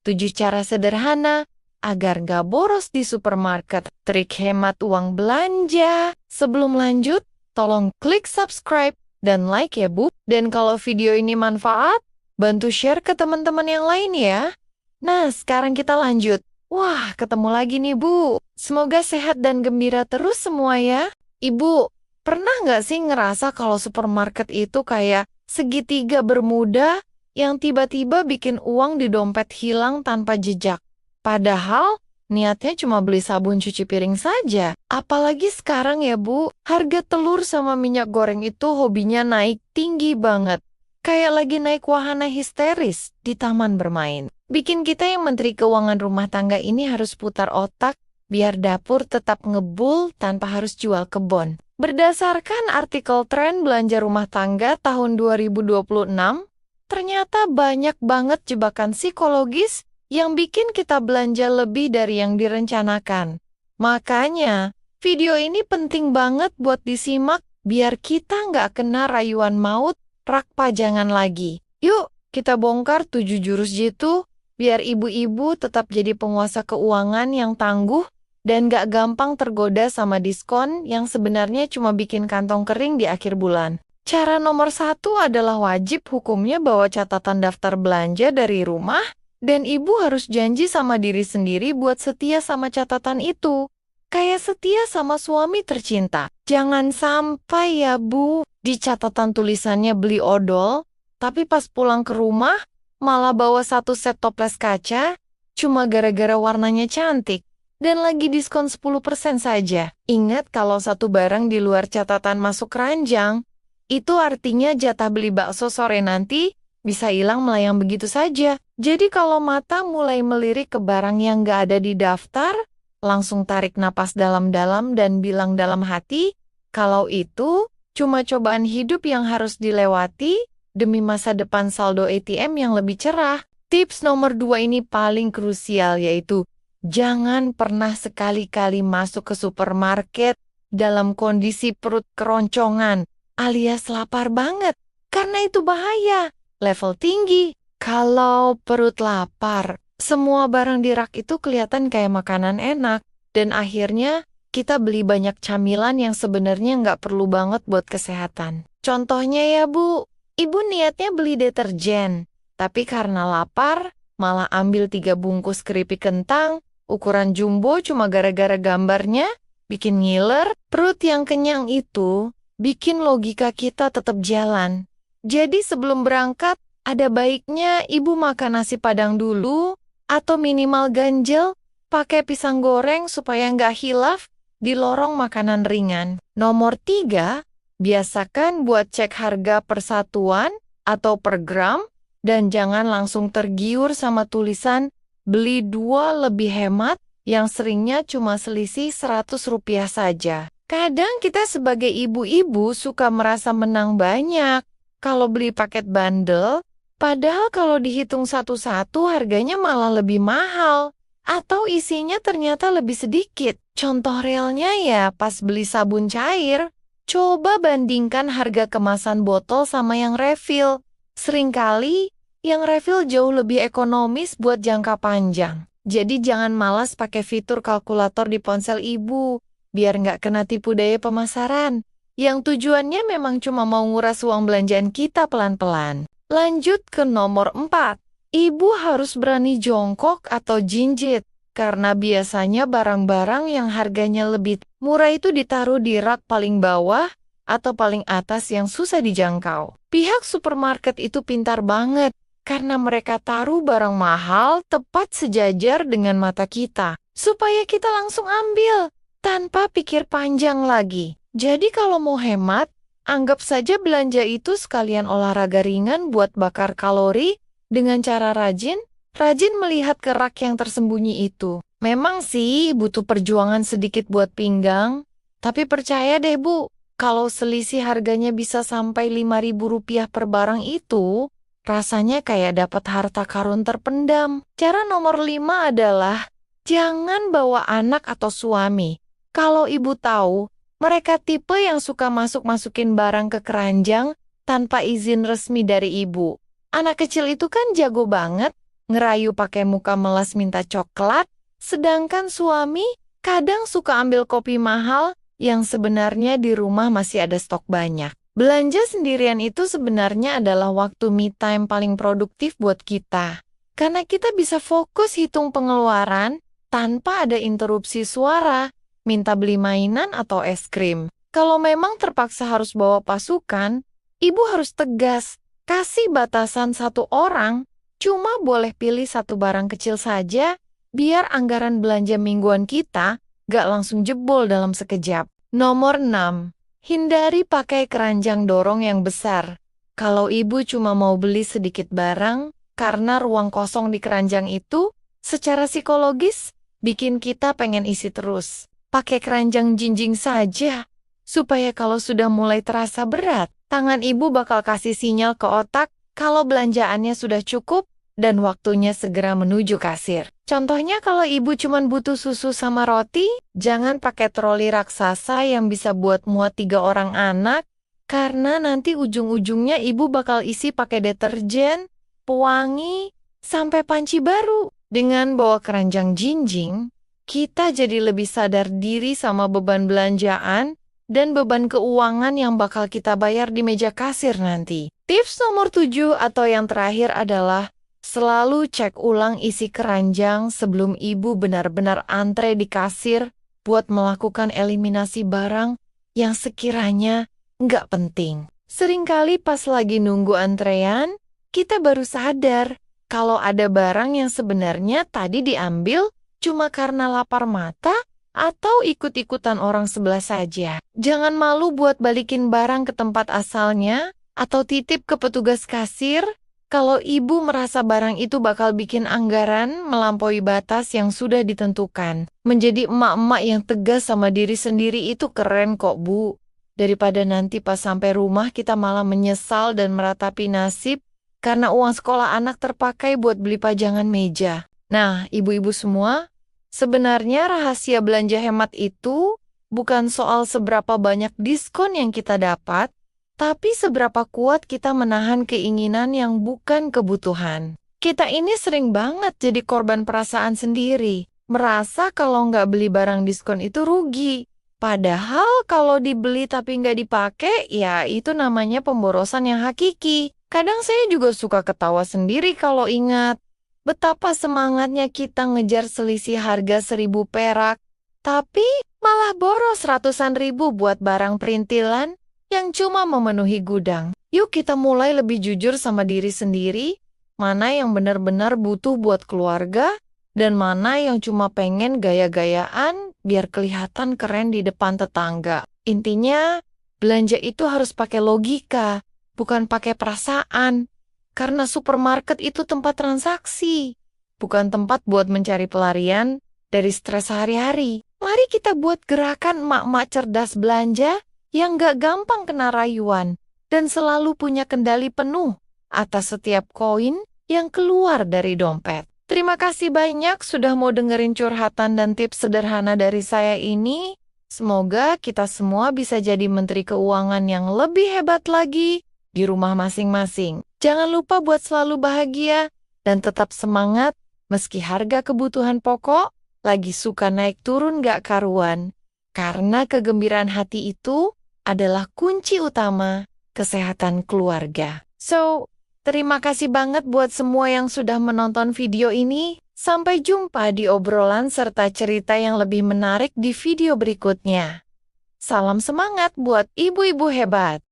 7 cara sederhana agar gak boros di supermarket. Trik hemat uang belanja. Sebelum lanjut, tolong klik subscribe dan like ya Bu. Dan kalau video ini manfaat, bantu share ke teman-teman yang lain ya. Nah, sekarang kita lanjut. Wah, ketemu lagi nih Bu. Semoga sehat dan gembira terus semua ya. Ibu, pernah nggak sih ngerasa kalau supermarket itu kayak segitiga bermuda yang tiba-tiba bikin uang di dompet hilang tanpa jejak? Padahal niatnya cuma beli sabun cuci piring saja. Apalagi sekarang ya Bu, harga telur sama minyak goreng itu hobinya naik tinggi banget. Kayak lagi naik wahana histeris di taman bermain. Bikin kita yang menteri keuangan rumah tangga ini harus putar otak biar dapur tetap ngebul tanpa harus jual kebun. Berdasarkan artikel tren belanja rumah tangga tahun 2026, ternyata banyak banget jebakan psikologis yang bikin kita belanja lebih dari yang direncanakan. Makanya, video ini penting banget buat disimak biar kita nggak kena rayuan maut rak pajangan lagi. Yuk, kita bongkar 7 jurus jitu biar ibu-ibu tetap jadi penguasa keuangan yang tangguh dan gak gampang tergoda sama diskon yang sebenarnya cuma bikin kantong kering di akhir bulan. Cara nomor 1 adalah wajib hukumnya bawa catatan daftar belanja dari rumah, dan ibu harus janji sama diri sendiri buat setia sama catatan itu. Kayak setia sama suami tercinta. Jangan sampai ya Bu, di catatan tulisannya beli odol, tapi pas pulang ke rumah malah bawa 1 set toples kaca, cuma gara-gara warnanya cantik. Dan lagi diskon 10% saja. Ingat kalau satu barang di luar catatan masuk keranjang, itu artinya jatah beli bakso sore nanti bisa hilang melayang begitu saja. Jadi kalau mata mulai melirik ke barang yang gak ada di daftar, langsung tarik napas dalam-dalam dan bilang dalam hati, kalau itu cuma cobaan hidup yang harus dilewati demi masa depan saldo ATM yang lebih cerah. Tips nomor 2 ini paling krusial, yaitu jangan pernah sekali-kali masuk ke supermarket dalam kondisi perut keroncongan alias lapar banget. Karena itu bahaya, level tinggi. Kalau perut lapar, semua barang di rak itu kelihatan kayak makanan enak. Dan akhirnya kita beli banyak camilan yang sebenarnya nggak perlu banget buat kesehatan. Contohnya ya Bu, ibu niatnya beli deterjen. Tapi karena lapar, malah ambil 3 bungkus keripik kentang, ukuran jumbo cuma gara-gara gambarnya, bikin ngiler. Perut yang kenyang itu bikin logika kita tetap jalan. Jadi sebelum berangkat, ada baiknya ibu makan nasi padang dulu, atau minimal ganjel, pakai pisang goreng supaya nggak hilaf di lorong makanan ringan. Nomor 3, biasakan buat cek harga per satuan atau per gram, dan jangan langsung tergiur sama tulisan beli 2 lebih hemat yang seringnya cuma selisih Rp100 saja. Kadang kita sebagai ibu-ibu suka merasa menang banyak kalau beli paket bundle, padahal kalau dihitung satu-satu harganya malah lebih mahal. Atau isinya ternyata lebih sedikit. Contoh realnya ya pas beli sabun cair, coba bandingkan harga kemasan botol sama yang refill. Seringkali yang refill jauh lebih ekonomis buat jangka panjang. Jadi jangan malas pakai fitur kalkulator di ponsel ibu, biar nggak kena tipu daya pemasaran, yang tujuannya memang cuma mau nguras uang belanjaan kita pelan-pelan. Lanjut ke nomor 4. Ibu harus berani jongkok atau jinjit, karena biasanya barang-barang yang harganya lebih murah itu ditaruh di rak paling bawah atau paling atas yang susah dijangkau. Pihak supermarket itu pintar banget, karena mereka taruh barang mahal tepat sejajar dengan mata kita, supaya kita langsung ambil, tanpa pikir panjang lagi. Jadi kalau mau hemat, anggap saja belanja itu sekalian olahraga ringan buat bakar kalori, dengan cara rajin melihat ke rak yang tersembunyi itu. Memang sih butuh perjuangan sedikit buat pinggang, tapi percaya deh Bu, kalau selisih harganya bisa sampai Rp5.000 per barang itu, rasanya kayak dapat harta karun terpendam. Cara nomor 5 adalah jangan bawa anak atau suami. Kalau ibu tahu, mereka tipe yang suka masukin barang ke keranjang tanpa izin resmi dari ibu. Anak kecil itu kan jago banget ngerayu pakai muka melas minta coklat, sedangkan suami kadang suka ambil kopi mahal yang sebenarnya di rumah masih ada stok banyak. Belanja sendirian itu sebenarnya adalah waktu me time paling produktif buat kita. Karena kita bisa fokus hitung pengeluaran tanpa ada interupsi suara, minta beli mainan atau es krim. Kalau memang terpaksa harus bawa pasukan, ibu harus tegas, kasih batasan satu orang, cuma boleh pilih satu barang kecil saja, biar anggaran belanja mingguan kita gak langsung jebol dalam sekejap. Nomor 6. Hindari pakai keranjang dorong yang besar. Kalau ibu cuma mau beli sedikit barang, karena ruang kosong di keranjang itu, secara psikologis, bikin kita pengen isi terus. Pakai keranjang jinjing saja, supaya kalau sudah mulai terasa berat, tangan ibu bakal kasih sinyal ke otak kalau belanjaannya sudah cukup dan waktunya segera menuju kasir. Contohnya kalau ibu cuma butuh susu sama roti, jangan pakai troli raksasa yang bisa buat muat 3 orang anak, karena nanti ujung-ujungnya ibu bakal isi pakai deterjen, pewangi, sampai panci baru. Dengan bawa keranjang jinjing, kita jadi lebih sadar diri sama beban belanjaan dan beban keuangan yang bakal kita bayar di meja kasir nanti. Tips nomor 7 atau yang terakhir adalah selalu cek ulang isi keranjang sebelum ibu benar-benar antre di kasir buat melakukan eliminasi barang yang sekiranya nggak penting. Seringkali pas lagi nunggu antrean, kita baru sadar kalau ada barang yang sebenarnya tadi diambil cuma karena lapar mata atau ikut-ikutan orang sebelah saja. Jangan malu buat balikin barang ke tempat asalnya atau titip ke petugas kasir. Kalau ibu merasa barang itu bakal bikin anggaran melampaui batas yang sudah ditentukan. Menjadi emak-emak yang tegas sama diri sendiri itu keren kok, Bu. Daripada nanti pas sampai rumah kita malah menyesal dan meratapi nasib karena uang sekolah anak terpakai buat beli pajangan meja. Nah, ibu-ibu semua, sebenarnya rahasia belanja hemat itu bukan soal seberapa banyak diskon yang kita dapat, tapi seberapa kuat kita menahan keinginan yang bukan kebutuhan. Kita ini sering banget jadi korban perasaan sendiri, merasa kalau nggak beli barang diskon itu rugi. Padahal kalau dibeli tapi nggak dipakai, ya itu namanya pemborosan yang hakiki. Kadang saya juga suka ketawa sendiri kalau ingat betapa semangatnya kita ngejar selisih harga 1.000 perak, tapi malah boros ratusan ribu buat barang perintilan yang cuma memenuhi gudang. Yuk kita mulai lebih jujur sama diri sendiri, mana yang benar-benar butuh buat keluarga, dan mana yang cuma pengen gaya-gayaan biar kelihatan keren di depan tetangga. Intinya, belanja itu harus pakai logika, bukan pakai perasaan. Karena supermarket itu tempat transaksi, bukan tempat buat mencari pelarian dari stres sehari-hari. Mari kita buat gerakan emak-emak cerdas belanja yang gak gampang kena rayuan dan selalu punya kendali penuh atas setiap koin yang keluar dari dompet. Terima kasih banyak sudah mau dengerin curhatan dan tips sederhana dari saya ini. Semoga kita semua bisa jadi menteri keuangan yang lebih hebat lagi di rumah masing-masing. Jangan lupa buat selalu bahagia dan tetap semangat meski harga kebutuhan pokok lagi suka naik turun gak karuan. Karena kegembiraan hati itu adalah kunci utama kesehatan keluarga. So, terima kasih banget buat semua yang sudah menonton video ini. Sampai jumpa di obrolan serta cerita yang lebih menarik di video berikutnya. Salam semangat buat ibu-ibu hebat.